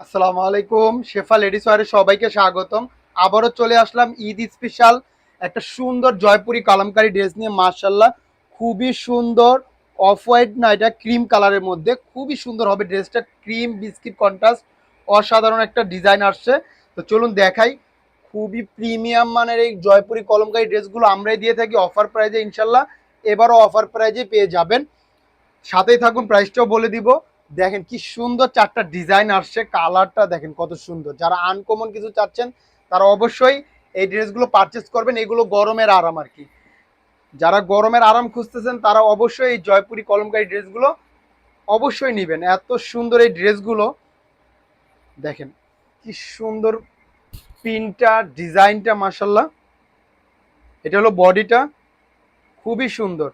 আসসালামু আলাইকুম, শেফা লেডিস ওয়ারে সবাইকে স্বাগতম। আবারও চলে আসলাম ঈদ স্পেশাল একটা সুন্দর জয়পুরি কালামকারী ড্রেস নিয়ে। মার্শাল্লাহ, খুবই সুন্দর। অফ হোয়াইট না, এটা ক্রিম কালারের মধ্যে খুবই সুন্দর হবে ড্রেসটা। ক্রিম বিস্কিট কন্ট্রাস্ট, অসাধারণ একটা ডিজাইন আসছে। তো চলুন দেখাই। খুবই প্রিমিয়াম মানের এই জয়পুরি কলমকারী ড্রেসগুলো আমরাই দিয়ে থাকি অফার প্রাইজে ইনশাল্লাহ। এবারও অফার প্রাইজে পেয়ে যাবেন। সাথেই থাকুন, প্রাইসটাও বলে দিব। দেখেন কি সুন্দর চারটা ডিজাইন আসছে, কালারটা দেখেন কত সুন্দর। যারা আনকমন কিছু চাচ্ছেন তারা অবশ্যই এই ড্রেসগুলো পারচেস করবেন। এগুলো গরমের আরাম আর কি। যারা গরমের আরাম খুঁজতেছেন তারা অবশ্যই এই জয়পুরি কলমকারী ড্রেসগুলো অবশ্যই নেবেন। এত সুন্দর এই ড্রেসগুলো দেখেন কি সুন্দর। প্রিন্টটা ডিজাইনটা মাশাল্লাহ। এটা হলো বডিটা, খুবই সুন্দর।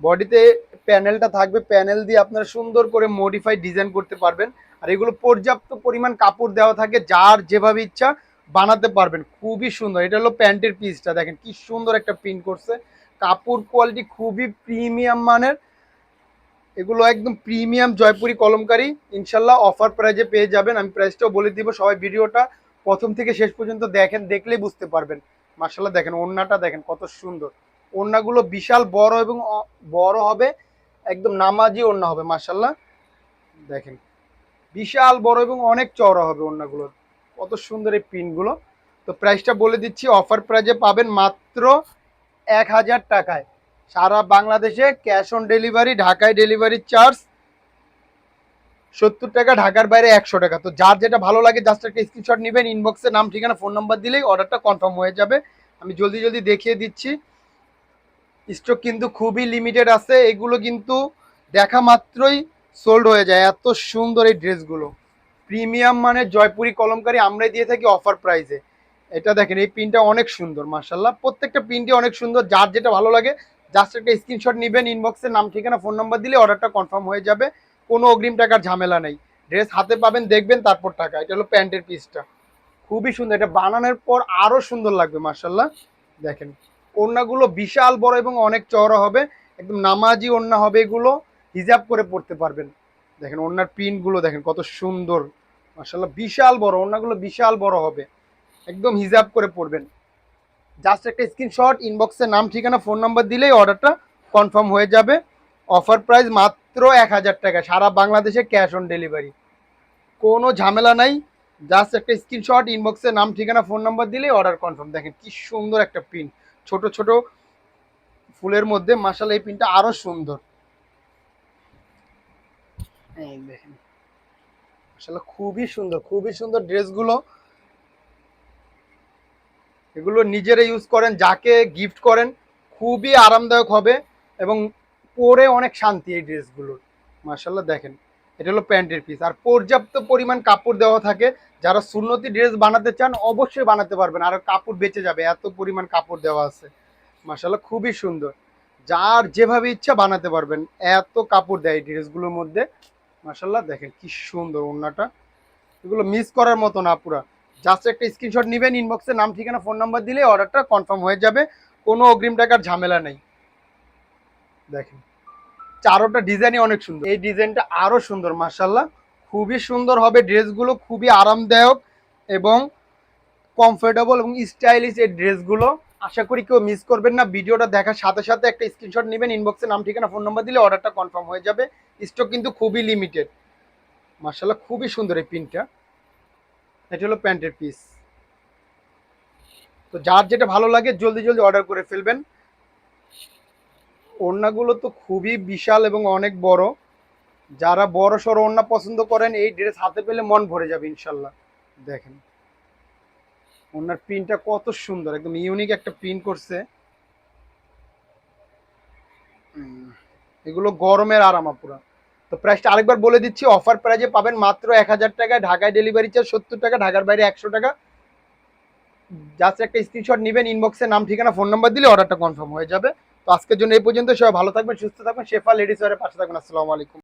বডিতে প্যানেলটা থাকবে, প্যানেল দিয়ে আপনারা সুন্দর করে মডিফাইড ডিজাইন করতে পারবেন। আর এগুলো পর্যাপ্ত পরিমাণ কাপড় দেওয়া থাকে, যার যেভাবে ইচ্ছা বানাতে পারবেন। খুবই সুন্দর। এটা হলো প্যান্টের পিসটা, দেখেন কি সুন্দর একটা প্রিন্ট করছে। কাপড় কোয়ালিটি খুবই প্রিমিয়াম মানের। এগুলো একদম প্রিমিয়াম জয়পুরি কলমকারি, ইনশাল্লাহ অফার প্রাইজে পেয়ে যাবেন। আমি প্রাইসটাও বলে দিব, সবাই ভিডিওটা প্রথম থেকে শেষ পর্যন্ত দেখেন, দেখলেই বুঝতে পারবেন। মার্শাল্লাহ দেখেন ওড়নাটা দেখেন কত সুন্দর। ওড়নাগুলো বিশাল বড় এবং বড় হবে, একদম নামাজি ওড়না হবে। মার্শাল্লাহ দেখেন বিশাল বড় এবং অনেক চওড়া হবে ওড়নাগুলো। কত সুন্দর এই প্রিন্টগুলো। তো প্রাইসটা বলে দিচ্ছি, অফার প্রাইজে পাবেন মাত্র 1000 টাকায় সারা বাংলাদেশে, ক্যাশ অন ডেলিভারি। ঢাকায় ডেলিভারি চার্জ 70 টাকা, ঢাকার বাইরে 100 টাকা। তো যার যেটা ভালো লাগে জাস্ট একটা স্ক্রিনশট নেবেন, ইনবক্সে নাম ঠিকানা ফোন নাম্বার দিলেই অর্ডারটা কনফার্ম হয়ে যাবে। আমি জলদি জলদি দেখিয়ে দিচ্ছি। স্টক কিন্তু খুবই লিমিটেড আছে, এগুলো কিন্তু দেখা মাত্রই সোল্ড হয়ে যায়। এত সুন্দর এই ড্রেসগুলো, প্রিমিয়াম মানে জয়পুরি কলমকারি আমরাই দিয়ে থাকি অফার প্রাইসে। এটা দেখেন এই প্রিন্টটা অনেক সুন্দর মার্শাল্লাহ, প্রত্যেকটা প্রিন্টই অনেক সুন্দর। যার যেটা ভালো লাগে জাস্ট একটা স্ক্রিনশট নেবেন, ইনবক্সে নাম ঠিকানা ফোন নাম্বার দিলে অর্ডারটা কনফার্ম হয়ে যাবে। কোনো অগ্রিম টাকার ঝামেলা নেই। ড্রেস হাতে পাবেন, দেখবেন, তারপর টাকা। এটা হলো প্যান্টের পিসটা, খুবই সুন্দর। এটা বানানোর পর আরো সুন্দর লাগবে মার্শাল্লাহ। দেখেন ওড়নাগুলো বিশাল বড় এবং অনেক চওড়া হবে, একদম নামাজি ওড়না হবে এগুলো। হিজাব করে পড়তে পারবেন। দেখেন ওড়নার প্রিন্টগুলো দেখেন কত সুন্দর। মার্শাল্লাহ বিশাল বড় ওড়নাগুলো, বিশাল বড় হবে, একদম হিজাব করে পড়বেন। জাস্ট একটা স্ক্রিনশট, ইনবক্সে নাম ঠিকানা ফোন নাম্বার দিলেই অর্ডারটা কনফার্ম হয়ে যাবে। অফার প্রাইস মাত্র 1000 টাকা সারা বাংলাদেশে, ক্যাশ অন ডেলিভারি। কোনো ঝামেলা নাই। জাস্ট একটা স্ক্রিনশট, ইনবক্সে নাম ঠিকানা ফোন নাম্বার দিলেই অর্ডার কনফার্ম। দেখেন কি সুন্দর একটা প্রিন্ট, ছোট ছোট ফুলের মধ্যে। মাশাআল্লাহ এই প্রিন্টটা আরো সুন্দর। এই দেখেন মাশাআল্লাহ খুবই সুন্দর, খুবই সুন্দর ড্রেসগুলো। এগুলো নিজেরা ইউজ করেন, যাকে গিফট করেন খুবই আরামদায়ক হবে এবং পরে অনেক শান্তি এই ড্রেসগুলোর। মার্শাল্লাহ দেখেন এটা হলো প্যান্টের পিস, আর পর্যাপ্ত পরিমাণ কাপড় দেওয়া থাকে। যারা সুন্নতি ড্রেস বানাতে চান অবশ্যই বানাতে পারবেন, আর কাপড় বেঁচে যাবে, এত পরিমাণ কাপড় দেওয়া আছে। মার্শাল্লাহ খুবই সুন্দর। যার যেভাবে ইচ্ছা বানাতে পারবেন, এত কাপড় দেয় এই ড্রেসগুলোর মধ্যে। মার্শাল্লাহ দেখেন কি সুন্দর ওড়নাটা। এগুলো মিস করার মতো না পুরা। জাস্ট একটা স্ক্রিনশট নেবেন, ইনবক্সে নাম ঠিকানা ফোন নাম্বার দিলে অর্ডারটা কনফার্ম হয়ে যাবে। কোনো অগ্রিম টাকার ঝামেলা নেই। দেখেন চারোটা ডিজাইনই অনেক সুন্দর, এই ডিজাইনটা আরো সুন্দর। মার্শাল্লাহ খুবই সুন্দর হবে ড্রেসগুলো, খুবই আরামদায়ক এবং কমফোর্টেবল এবং স্টাইলিশ এই ড্রেসগুলো। আশা করি কেউ মিস করবেন না। ভিডিওটা দেখার সাথে সাথে একটা স্ক্রিনশট নেবেন, ইনবক্সে নাম ঠিকানা ফোন নাম্বার দিলে অর্ডারটা কনফার্ম হয়ে যাবে। স্টক কিন্তু খুবই লিমিটেড। মার্শাল্লাহ খুবই সুন্দর এই প্রিন্টটা। এটা হলো প্যান্টের পিস। তো যার যেটা ভালো লাগে জলদি জলদি অর্ডার করে ফেলবেন। ওড়নাগুলো তো খুবই বিশাল এবং অনেক বড়। যারা বড় সড়ো ওড়না পছন্দ করেন এই ড্রেস হাতে পেলে মন ভরে যাবে ইনশাল্লাহ। দেখেন ওড়নার প্রিন্টটা কত সুন্দর, একদম ইউনিক একটা প্রিন্ট করছে। এগুলো গরমের আরামা পুরা। তো প্রাইসটা আরেকবার বলে দিচ্ছি, অফার প্রাইজে পাবেন মাত্র 1000 টাকায়, ঢাকায় ডেলিভারি চার্জ 70 টাকা, ঢাকার বাইরে 100 টাকা। জাস্ট একটা স্ক্রিনশট নেবেন, ইনবক্সে নাম ঠিকানা ফোন নাম্বার দিলে অর্ডারটা কনফার্ম হয়ে যাবে। তো আজকের জন্য এই পর্যন্ত। সবাই ভালো থাকবেন, সুস্থ থাকবেন, শেফা লেডিস ওয়ারের পাশে থাকবেন। আসসালামু আলাইকুম।